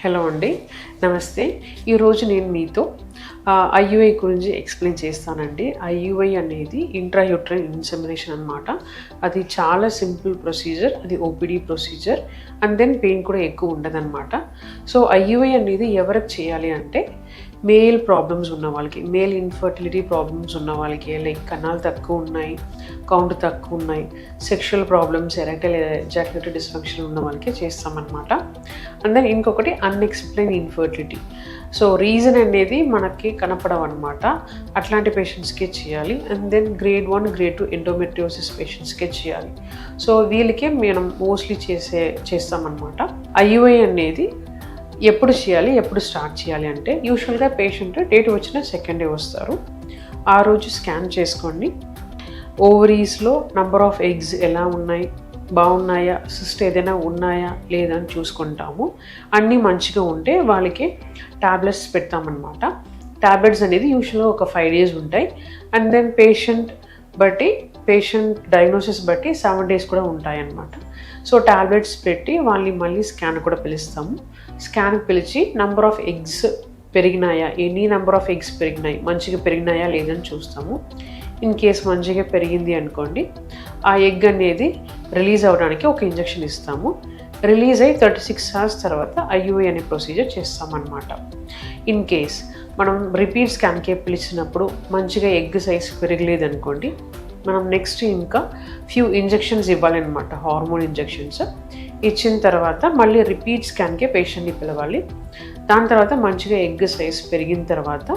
Hello అండి, నమస్తే. ఈరోజు నేను మీతో ఐయుఐ గురించి ఎక్స్ప్లెయిన్ చేస్తానండి. ఐయుఐ అనేది ఇంట్రాయూట్రైన్ ఇన్సెమినేషన్ అనమాట. అది చాలా సింపుల్ ప్రొసీజర్, అది OPD procedure and then pain కూడా ఎక్కువ ఉండదన్నమాట. సో ఐయుఐ అనేది ఎవరికి చేయాలి అంటే మేల్ ప్రాబ్లమ్స్ ఉన్న వాళ్ళకి, మేల్ ఇన్ఫర్టిలిటీ ప్రాబ్లమ్స్ ఉన్న వాళ్ళకి, లైక్ కణాలు తక్కువ ఉన్నాయి, కౌంట్ తక్కువ ఉన్నాయి, sexual problems, erectile ejaculatory dysfunction ఉన్న వాళ్ళకి చేస్తామన్నమాట. అండ్ దెన్ ఇంకొకటి అన్ఎక్స్ప్లెయిన్ ఇన్ఫర్టిలిటీ. సో రీజన్ అనేది మనకి కనపడవు అనమాట, అట్లాంటి పేషెంట్స్కే చేయాలి. And then grade 1, grade 2 endometriosis పేషెంట్స్కే చేయాలి. సో వీళ్ళకే మనం మోస్ట్లీ చేస్తామన్నమాట. ఐయుఐ అనేది ఎప్పుడు చేయాలి, ఎప్పుడు స్టార్ట్ చేయాలి అంటే యూజువల్గా పేషెంట్ డేట్ వచ్చిన సెకండ్ డే వస్తారు. ఆ రోజు స్కాన్ చేసుకోండి. ఓవరీస్లో నంబర్ ఆఫ్ ఎగ్స్ ఎలా ఉన్నాయి, బాగున్నాయా, సిస్ట్ ఏదైనా ఉన్నాయా లేదా అని చూసుకుంటాము. అన్నీ మంచిగా ఉంటే వాళ్ళకి ట్యాబ్లెట్స్ పెడతామన్నమాట. ట్యాబ్లెట్స్ అనేది యూజువల్గా ఒక 5 days ఉంటాయి. అండ్ దెన్ పేషెంట్ డయాగ్నోసిస్ బట్టి 7 days కూడా ఉంటాయన్నమాట. సో ట్యాబ్లెట్స్ పెట్టి వాళ్ళని మళ్ళీ స్కాన్ కూడా పిలుస్తాము. స్కాన్కి పిలిచి నంబర్ ఆఫ్ ఎగ్స్ పెరిగినాయా, ఎన్ని నంబర్ ఆఫ్ ఎగ్స్ పెరిగినాయి, మంచిగా పెరిగినాయా లేదని చూస్తాము. ఇన్ కేస్ మంచిగా పెరిగింది అనుకోండి, ఆ ఎగ్ అనేది రిలీజ్ అవ్వడానికి ఒక ఇంజెక్షన్ ఇస్తాము. రిలీజ్ అయ్యి 36 hours తర్వాత ఐయుఐ అనే ప్రొసీజర్ చేస్తామన్నమాట. ఇన్ కేస్ మనం రిపీట్ స్కాన్కే పిలిచినప్పుడు మంచిగా ఎగ్ సైజ్ పెరగలేదు అనుకోండి, మనం నెక్స్ట్ ఇంకా ఫ్యూ ఇంజెక్షన్స్ ఇవ్వాలన్నమాట, హార్మోన్ ఇంజెక్షన్స్. ఇచ్చిన తర్వాత మళ్ళీ రిపీట్ స్కాన్కే పేషెంట్ని పిలవాలి. దాని తర్వాత మంచిగా ఎగ్ సైజ్ పెరిగిన తర్వాత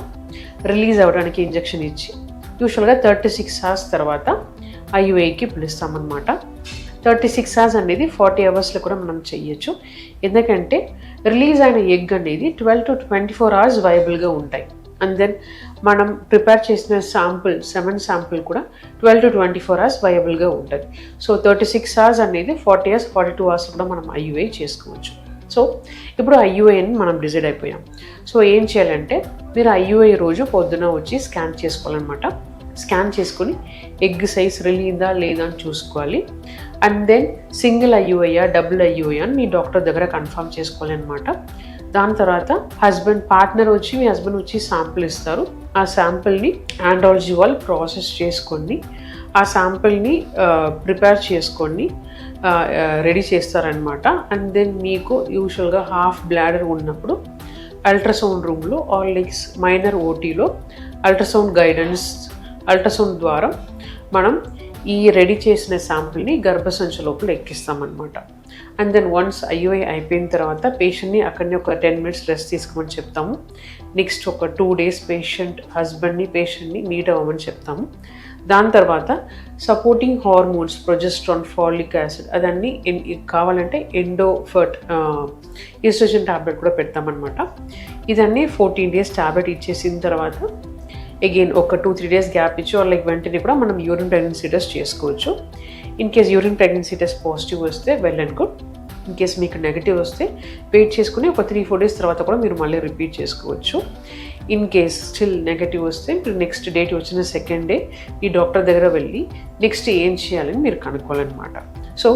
రిలీజ్ అవ్వడానికి ఇంజెక్షన్ ఇచ్చి యూజువల్గా 36 hours తర్వాత ఐయుఐకి పిలుస్తామన్నమాట. 36 hours అనేది 40 hours కూడా మనం చెయ్యొచ్చు. ఎందుకంటే రిలీజ్ అయిన ఎగ్ అనేది 12 to 24 hours వైబుల్గా ఉంటాయి. అండ్ దెన్ మనం ప్రిపేర్ చేసిన సెమెన్ శాంపుల్ కూడా 12 to 24 hours వైబుల్గా ఉంటుంది. సో 36 hours అనేది 40 hours, 42 hours కూడా మనం ఐయుఐ చేసుకోవచ్చు. సో ఇప్పుడు ఐయుఐ అని మనం డిసైడ్ అయిపోయాం. సో ఏం చేయాలంటే మీరు ఐయుఐ రోజు పొద్దున వచ్చి స్కాన్ చేసుకోవాలన్నమాట. స్కాన్ చేసుకొని ఎగ్ సైజ్ రిలీదా లేదా అని చూసుకోవాలి. అండ్ దెన్ సింగిల్ ఐయుఐయా, డబుల్ ఐయుఐయా అని మీ డాక్టర్ దగ్గర కన్ఫర్మ్ చేసుకోవాలి అనమాట. దాని తర్వాత మీ హస్బెండ్ వచ్చి శాంపుల్ ఇస్తారు. ఆ శాంపుల్ని ఆండ్రాలజీ వాళ్ళు ప్రాసెస్ చేసుకోండి. ఆ శాంపుల్ని ప్రిపేర్ చేసుకోండి, రెడీ చేస్తారనమాట. అండ్ దెన్ మీకు యూజువల్గా హాఫ్ బ్లాడర్ ఉన్నప్పుడు అల్ట్రాసౌండ్ రూమ్లో ఆర్ లైక్స్ మైనర్ ఓటీలో అల్ట్రాసౌండ్ ద్వారా మనం ఈ రెడీ చేసిన శాంపుల్ని గర్భసంచి లోపల ఎక్కిస్తామన్నమాట. అండ్ దెన్ వన్స్ ఐయుఐ అయిపోయిన తర్వాత పేషెంట్ని అక్కడనే ఒక 10 minutes రెస్ట్ తీసుకోమని చెప్తాము. నెక్స్ట్ ఒక 2 days పేషెంట్ని మీట్ అవ్వమని చెప్తాము. దాని తర్వాత supporting hormones, progesterone, phallic acid అదన్నీ కావాలంటే ఈస్ట్రోజన్ టాబ్లెట్ కూడా పెడతామన్నమాట. ఇదన్నీ 14 days టాబ్లెట్ ఇచ్చేసిన తర్వాత అగైన్ ఒక 2-3 days గ్యాప్ ఇచ్చి లైక్ వెంటనే కూడా మనం యూరిన్ ప్రెగ్నెన్సీ టెస్ట్ చేసుకోవచ్చు. In case urine pregnancy test positive వస్తే well and good. In case మీకు నెగిటివ్ వస్తే వెయిట్ చేసుకుని ఒక 3-4 days తర్వాత కూడా మీరు మళ్ళీ రిపీట్ చేసుకోవచ్చు. ఇన్ కేస్ స్టిల్ నెగిటివ్ వస్తే మీరు నెక్స్ట్ డేట్ వచ్చిన సెకండ్ డే ఈ డాక్టర్ దగ్గర వెళ్ళి నెక్స్ట్ ఏం చేయాలని మీరు కనుక్కోవాలన్నమాట. సో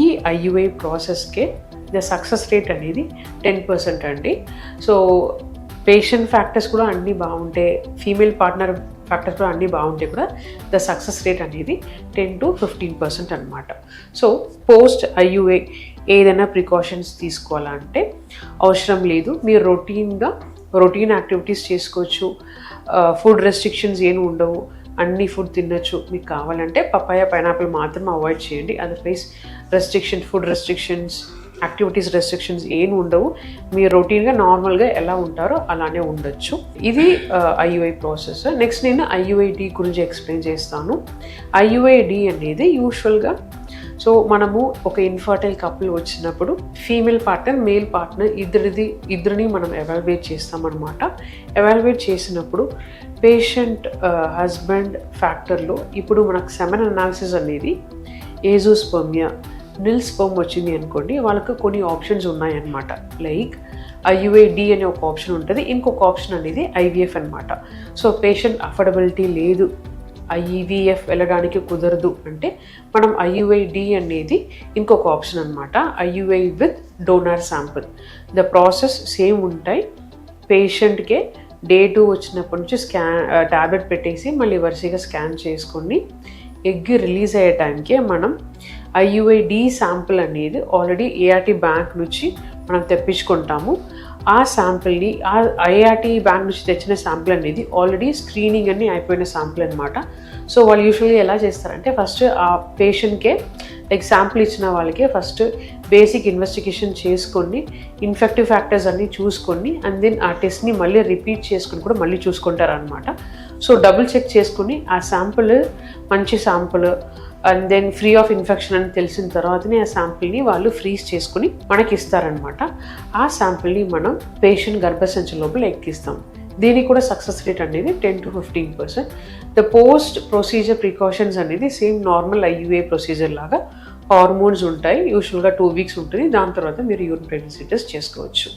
ఈ ఐయుఐ ప్రాసెస్కే ద సక్సెస్ రేట్ అనేది 10% అండి. సో పేషెంట్ ఫ్యాక్టర్స్ కూడా అన్నీ బాగుంటే, ఫీమేల్ పార్ట్నర్ ఫ్యాక్టర్స్ కూడా అన్నీ బాగుంటే కూడా ద సక్సెస్ రేట్ అనేది 10 to 15% అనమాట. సో పోస్ట్ ఐయుఐ ఏదైనా ప్రికాషన్స్ తీసుకోవాలంటే అవసరం లేదు. మీరు రొటీన్ యాక్టివిటీస్ చేసుకోవచ్చు. ఫుడ్ రెస్ట్రిక్షన్స్ ఏమి ఉండవు, అన్ని ఫుడ్ తినచ్చు. మీకు కావాలంటే పపాయ, పైనాపిల్ మాత్రం అవాయిడ్ చేయండి. Otherwise food restrictions, activities restrictions ఏమి ఉండవు. మీరు రొటీన్గా నార్మల్గా ఎలా ఉంటారో అలానే ఉండొచ్చు. ఇది ఐయుఐ ప్రాసెస్. నెక్స్ట్ నేను ఐయుఐడి గురించి ఎక్స్ప్లెయిన్ చేస్తాను. ఐయుఐడి అనేది యూజువల్గా మనము ఒక ఇన్ఫర్టైల్ కపుల్ వచ్చినప్పుడు ఫీమేల్ పార్ట్నర్, మేల్ పార్ట్నర్ ఇద్దరిని మనం ఎవాల్యుయేట్ చేస్తామన్నమాట. ఎవాల్యుయేట్ చేసినప్పుడు పేషెంట్ హస్బెండ్ ఫ్యాక్టర్లో ఇప్పుడు మనకు సెమెన్ అనాలిసిస్ అనేది ఏజోస్పర్మియా, నిల్ స్పర్మ్ వచ్చింది అనుకోండి, వాళ్ళకు కొన్ని ఆప్షన్స్ ఉన్నాయన్నమాట. లైక్ ఐయుఐడి అనే ఒక ఆప్షన్ ఉంటుంది, ఇంకొక ఆప్షన్ అనేది ఐవీఎఫ్ అనమాట. సో పేషెంట్ అఫోర్డబిలిటీ లేదు ఐవీఎఫ్ వెళ్ళడానికి కుదరదు అంటే మనం ఐయుఐడి అనేది ఇంకొక ఆప్షన్ అనమాట. IUI with donor sample. The process same ఉంటాయి. పేషెంట్కే డే 2 వచ్చినప్పటి నుంచి ట్యాబ్లెట్ పెట్టేసి మళ్ళీ వరుసగా స్కాన్ చేసుకొని ఎగ్ రిలీజ్ అయ్యే టైంకే మనం ఐయుఐడి శాంపుల్ అనేది ఆల్రెడీ ఏఆర్టీ బ్యాంక్ నుంచి మనం తెప్పించుకుంటాము. ఆ శాంపిల్ని ఐఆర్టీ బ్యాంక్ నుంచి తెచ్చిన శాంపిల్ అనేది ఆల్రెడీ స్క్రీనింగ్ అన్ని అయిపోయిన శాంపిల్ అనమాట. సో వాళ్ళు యూజువల్లీ ఎలా చేస్తారంటే ఫస్ట్ ఆ పేషెంట్కే లైక్ శాంపిల్ ఇచ్చిన వాళ్ళకే ఫస్ట్ బేసిక్ ఇన్వెస్టిగేషన్ చేసుకొని ఇన్ఫెక్టివ్ ఫ్యాక్టర్స్ అన్నీ చూసుకొని అండ్ దెన్ ఆ టెస్ట్ని మళ్ళీ రిపీట్ చేసుకుని కూడా మళ్ళీ చూసుకుంటారు అనమాట. సో డబుల్ చెక్ చేసుకుని ఆ శాంపుల్ మంచి sample and then free of infection అని తెలిసిన తర్వాతనే ఆ శాంపిల్ని వాళ్ళు ఫ్రీజ్ చేసుకుని మనకి ఇస్తారనమాట. ఆ శాంపిల్ని మనం పేషెంట్ గర్భసంచి లోపల ఎక్కిస్తాం. దీనికి కూడా సక్సెస్ రేట్ అనేది 10 to 15%. The post procedure precautions అనేది సేమ్ నార్మల్ ఐయుఏ ప్రొసీజర్ లాగా హార్మోన్స్ ఉంటాయి. యూజువల్గా 2 weeks ఉంటుంది. దాని తర్వాత మీరు యూరిన్ ప్రెగ్నెన్సీ టెస్ట్ చేసుకోవచ్చు.